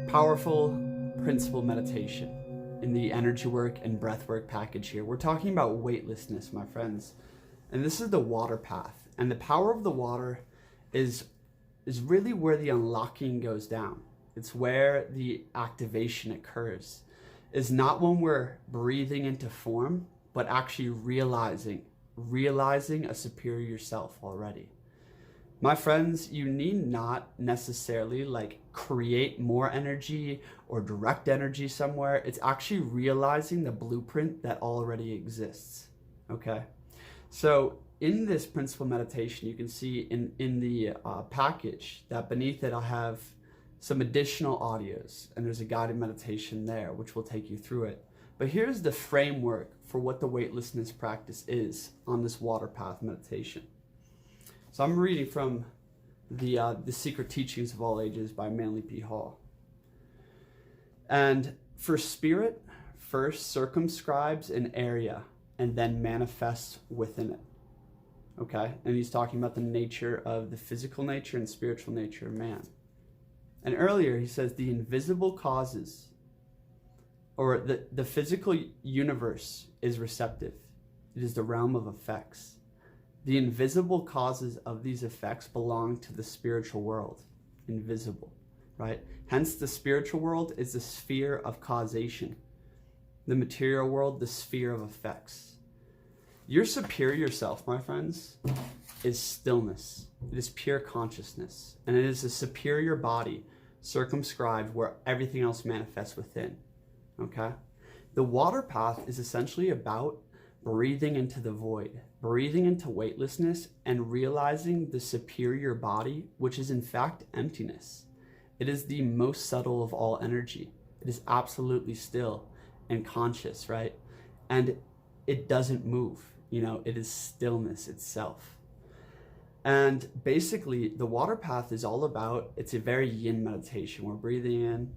Powerful principle meditation in the energy work and breath work package here. We're talking about weightlessness, my friends. And this is the water path. And the power of the water is really where the unlocking goes down. It's where the activation occurs. It's not when we're breathing into form, but actually realizing a superior self already. My friends, you need not necessarily create more energy or direct energy somewhere. It's actually realizing the blueprint that already exists, okay? So in this principle meditation, you can see in the package that beneath it, I'll have some additional audios, and there's a guided meditation there, which will take you through it. But here's the framework for what the weightlessness practice is on this water path meditation. So I'm reading from the Secret Teachings of All Ages by Manly P. Hall. And for spirit, first circumscribes an area and then manifests within it. Okay? And he's talking about the nature of the physical nature and spiritual nature of man. And earlier he says the invisible causes, or the physical universe is receptive. It is the realm of effects. The invisible causes of these effects belong to the spiritual world. Invisible, right? Hence the spiritual world is the sphere of causation. The material world, the sphere of effects. Your superior self, my friends, is stillness. It is pure consciousness. And it is a superior body circumscribed where everything else manifests within. Okay? The water path is essentially about breathing into the void, breathing into weightlessness, and realizing the superior body, which is in fact emptiness. It is the most subtle of all energy. It is absolutely still and conscious, right? And it doesn't move. You know, it is stillness itself. And basically, the water path is all about, it's a very yin meditation. We're breathing in,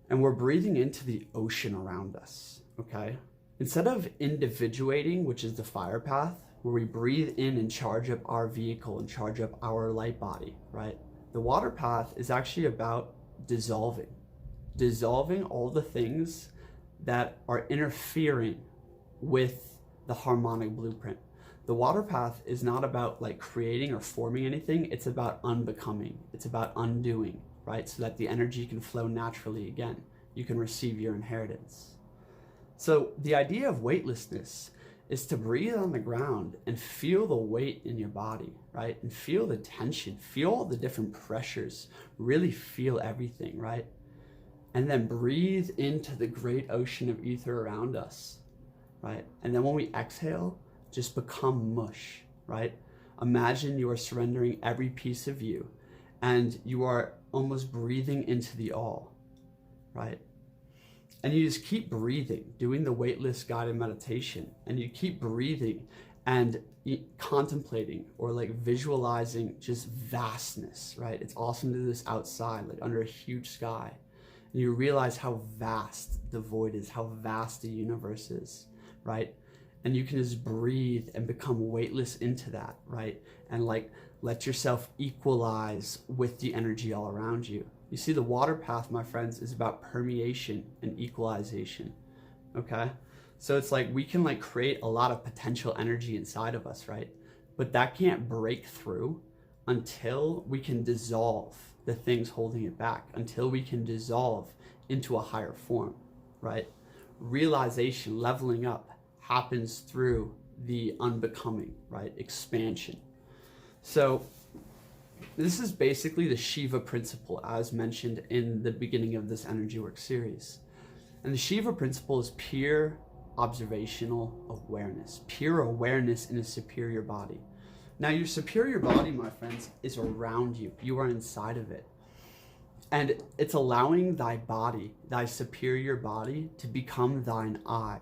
and we're breathing into the ocean around us, okay? Instead of individuating, which is the fire path, where we breathe in and charge up our vehicle and charge up our light body, right? The water path is actually about dissolving all the things that are interfering with the harmonic blueprint. The water path is not about creating or forming anything. It's about unbecoming. It's about undoing, right? So that the energy can flow naturally again. You can receive your inheritance. So the idea of weightlessness is to breathe on the ground and feel the weight in your body, right? And feel the tension, feel all the different pressures, really feel everything, right? And then breathe into the great ocean of ether around us, right? And then when we exhale, just become mush, right? Imagine you are surrendering every piece of you and you are almost breathing into the all, right? And you just keep breathing, doing the weightless guided meditation, and you keep breathing and contemplating or visualizing just vastness, right? It's awesome to do this outside, under a huge sky. And you realize how vast the void is, how vast the universe is, right? And you can just breathe and become weightless into that, right? And let yourself equalize with the energy all around you. You see, the water path, my friends, is about permeation and equalization, okay? So it's we can create a lot of potential energy inside of us, right? But that can't break through until we can dissolve the things holding it back, until we can dissolve into a higher form, right? Realization, leveling up, happens through the unbecoming, right? Expansion. So this is basically the Shiva principle as mentioned in the beginning of this energy work series. And the Shiva principle is pure observational awareness, pure awareness in a superior body. Now your superior body, my friends, is around you. You are inside of it. And it's allowing thy body, thy superior body, to become thine eye.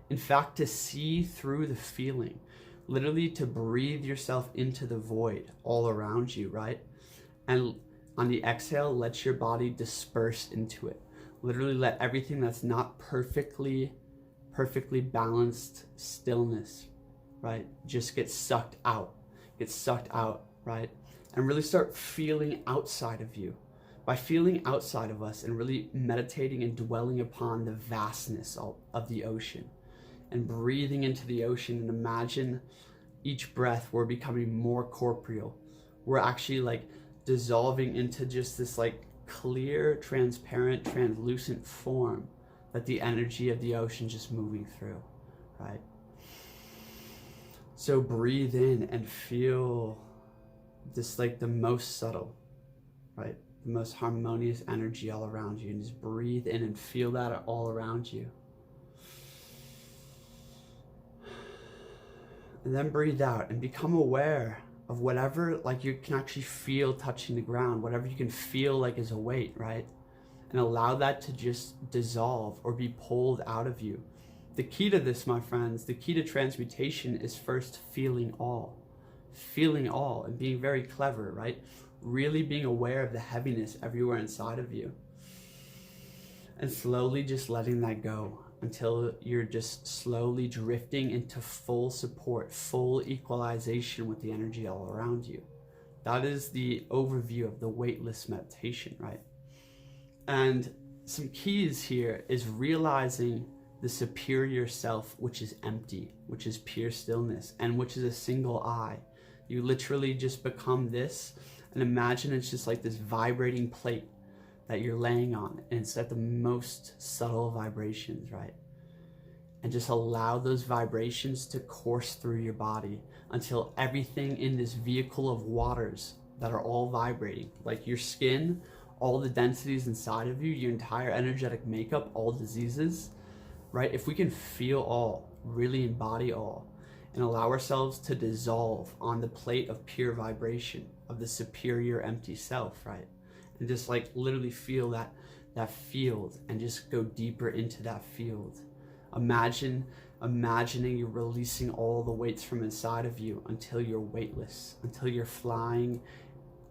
In fact, to see through the feeling, literally to breathe yourself into the void all around you, right? And on the exhale, let your body disperse into it. Literally let everything that's not perfectly balanced stillness, right? Just get sucked out, right? And really start feeling outside of you. By feeling outside of us and really meditating and dwelling upon the vastness of the ocean and breathing into the ocean, and imagine each breath we're becoming more corporeal. We're actually like dissolving into just this like clear, transparent, translucent form that the energy of the ocean just moving through, right? So breathe in and feel this like the most subtle, right? The most harmonious energy all around you, and just breathe in and feel that all around you. And then breathe out and become aware of whatever like you can actually feel touching the ground, whatever you can feel like is a weight, right? And allow that to just dissolve or be pulled out of you. The key to this, my friends, the key to transmutation is first feeling all and being very clever, right? Really being aware of the heaviness everywhere inside of you, and slowly just letting that go until you're just slowly drifting into full support, full equalization with the energy all around you. That is the overview of the weightless meditation, right? And some keys here is realizing the superior self, which is empty, which is pure stillness, and which is a single eye. You literally just become this, and imagine it's just like this vibrating plate that you're laying on, and it's at the most subtle vibrations, right? And just allow those vibrations to course through your body until everything in this vehicle of waters that are all vibrating, like your skin, all the densities inside of you, your entire energetic makeup, all diseases, right? If we can feel all, really embody all, and allow ourselves to dissolve on the plate of pure vibration of the superior empty self, right? And just like literally feel that field and just go deeper into that field. Imagining you're releasing all the weights from inside of you until you're weightless, until you're flying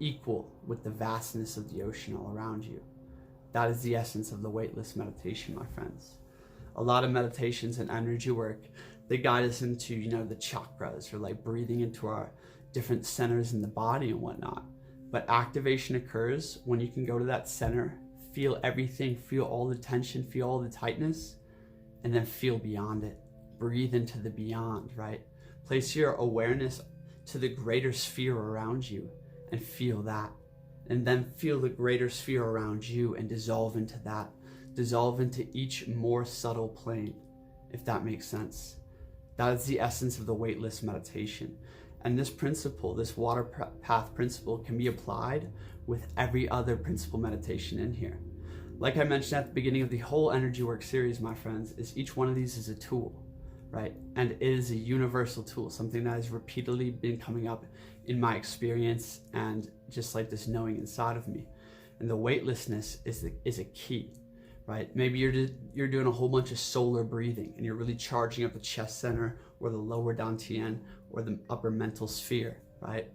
equal with the vastness of the ocean all around you. That is the essence of the weightless meditation, my friends. A lot of meditations and energy work, they guide us into, the chakras, or like breathing into our different centers in the body and whatnot. But activation occurs when you can go to that center, feel everything, feel all the tension, feel all the tightness, and then feel beyond it. Breathe into the beyond, right? Place your awareness to the greater sphere around you and feel that. And then feel the greater sphere around you and dissolve into that. Dissolve into each more subtle plane, if that makes sense. That is the essence of the weightless meditation. And this principle, this water path principle, can be applied with every other principle meditation in here. Like I mentioned at the beginning of the whole energy work series, my friends, is each one of these is a tool, right? And it is a universal tool, something that has repeatedly been coming up in my experience and just like this knowing inside of me. And the weightlessness is a key, right? Maybe you're doing a whole bunch of solar breathing and you're really charging up the chest center or the lower dantian or the upper mental sphere, right?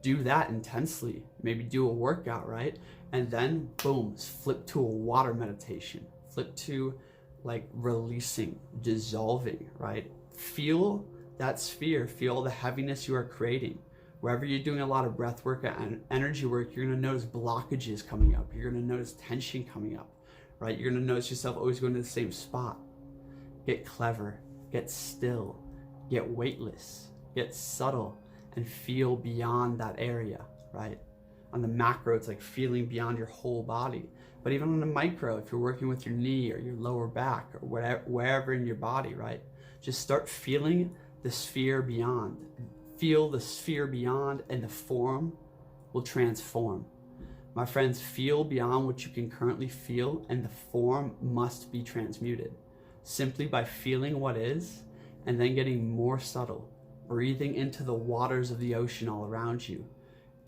Do that intensely. Maybe do a workout, right? And then boom, flip to a water meditation. Flip to like releasing, dissolving, right? Feel that sphere, feel the heaviness you are creating. Wherever you're doing a lot of breath work and energy work, you're gonna notice blockages coming up. You're gonna notice tension coming up, right? You're gonna notice yourself always going to the same spot. Get clever, get still, get weightless, get subtle, and feel beyond that area, right? On the macro, it's like feeling beyond your whole body. But even on the micro, if you're working with your knee or your lower back or wherever in your body, right? Just start feeling the sphere beyond. Feel the sphere beyond, and the form will transform. My friends, feel beyond what you can currently feel, and the form must be transmuted. Simply by feeling what is, and then getting more subtle, breathing into the waters of the ocean all around you,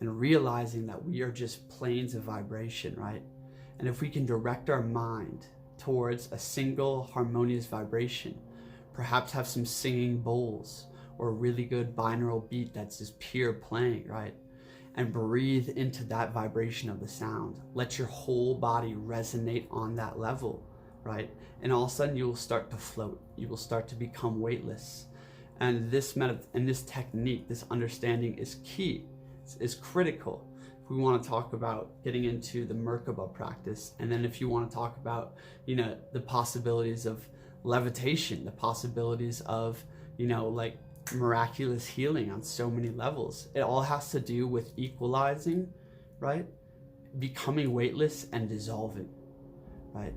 and realizing that we are just planes of vibration, right? And if we can direct our mind towards a single harmonious vibration, perhaps have some singing bowls or a really good binaural beat that's just pure playing, right? And breathe into that vibration of the sound. Let your whole body resonate on that level, right? And all of a sudden you will start to float. You will start to become weightless. And this technique, this understanding is key, is critical. If we want to talk about getting into the Merkaba practice. And then if you want to talk about, you know, the possibilities of levitation, the possibilities of, you know, like miraculous healing on so many levels, it all has to do with equalizing, right? Becoming weightless and dissolving, right?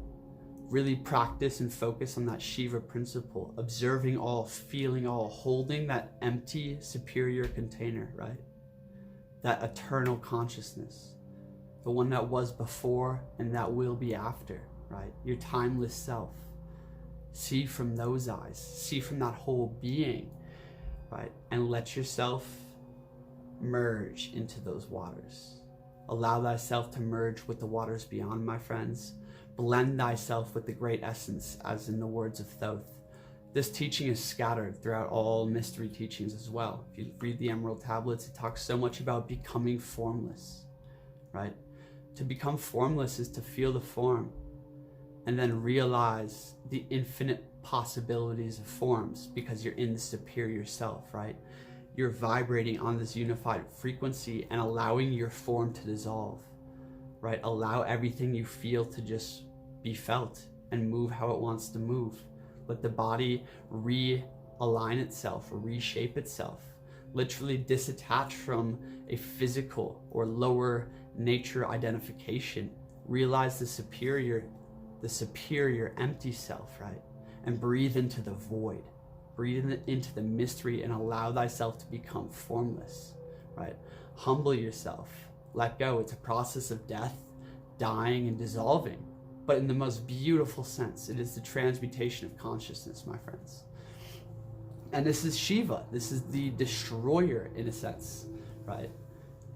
Really practice and focus on that Shiva principle, observing all, feeling all, holding that empty superior container, right? That eternal consciousness, the one that was before and that will be after, right? Your timeless self. See from those eyes, see from that whole being, right? And let yourself merge into those waters. Allow thyself to merge with the waters beyond, my friends. Blend thyself with the great essence, as in the words of Thoth. This teaching is scattered throughout all mystery teachings as well. If you read the Emerald Tablets, it talks so much about becoming formless, right? To become formless is to feel the form and then realize the infinite possibilities of forms, because you're in the superior self, right? You're vibrating on this unified frequency and allowing your form to dissolve, right? Allow everything you feel to just be felt and move how it wants to move. Let the body realign itself, reshape itself, literally disattach from a physical or lower nature identification. Realize the superior empty self, right? And breathe into the void. Breathe into the mystery and allow thyself to become formless, right? Humble yourself. Let go. It's a process of death, dying, and dissolving. But in the most beautiful sense, it is the transmutation of consciousness, my friends. And this is Shiva. This is the destroyer, in a sense, right?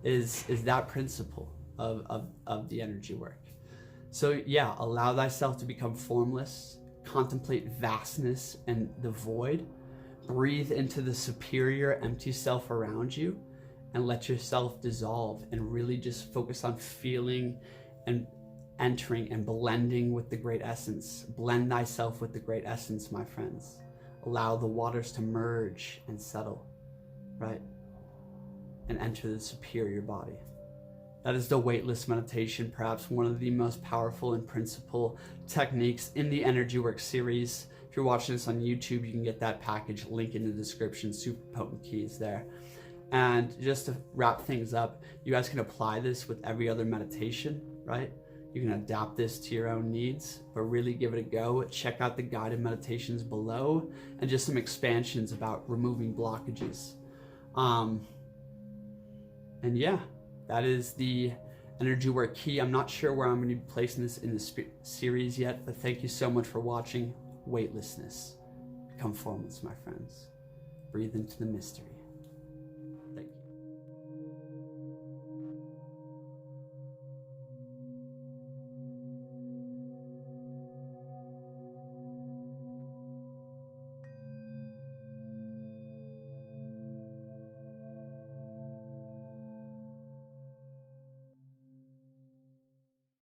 Is that principle of the energy work. So yeah, allow thyself to become formless. Contemplate vastness and the void. Breathe into the superior empty self around you and let yourself dissolve, and really just focus on feeling and entering and blending with the great essence. Blend thyself with the great essence, my friends. Allow the waters to merge and settle, right? And enter the superior body. That is the weightless meditation, perhaps one of the most powerful and principal techniques in the Energy Work series. If you're watching this on YouTube, you can get that package, link in the description, super potent keys there. And just to wrap things up, you guys can apply this with every other meditation, right? You can adapt this to your own needs, but really give it a go. Check out the guided meditations below and just some expansions about removing blockages. And yeah, that is the energy work key. I'm not sure where I'm going to be placing this in the series yet, but thank you so much for watching. Weightlessness. Become formless, my friends. Breathe into the mystery.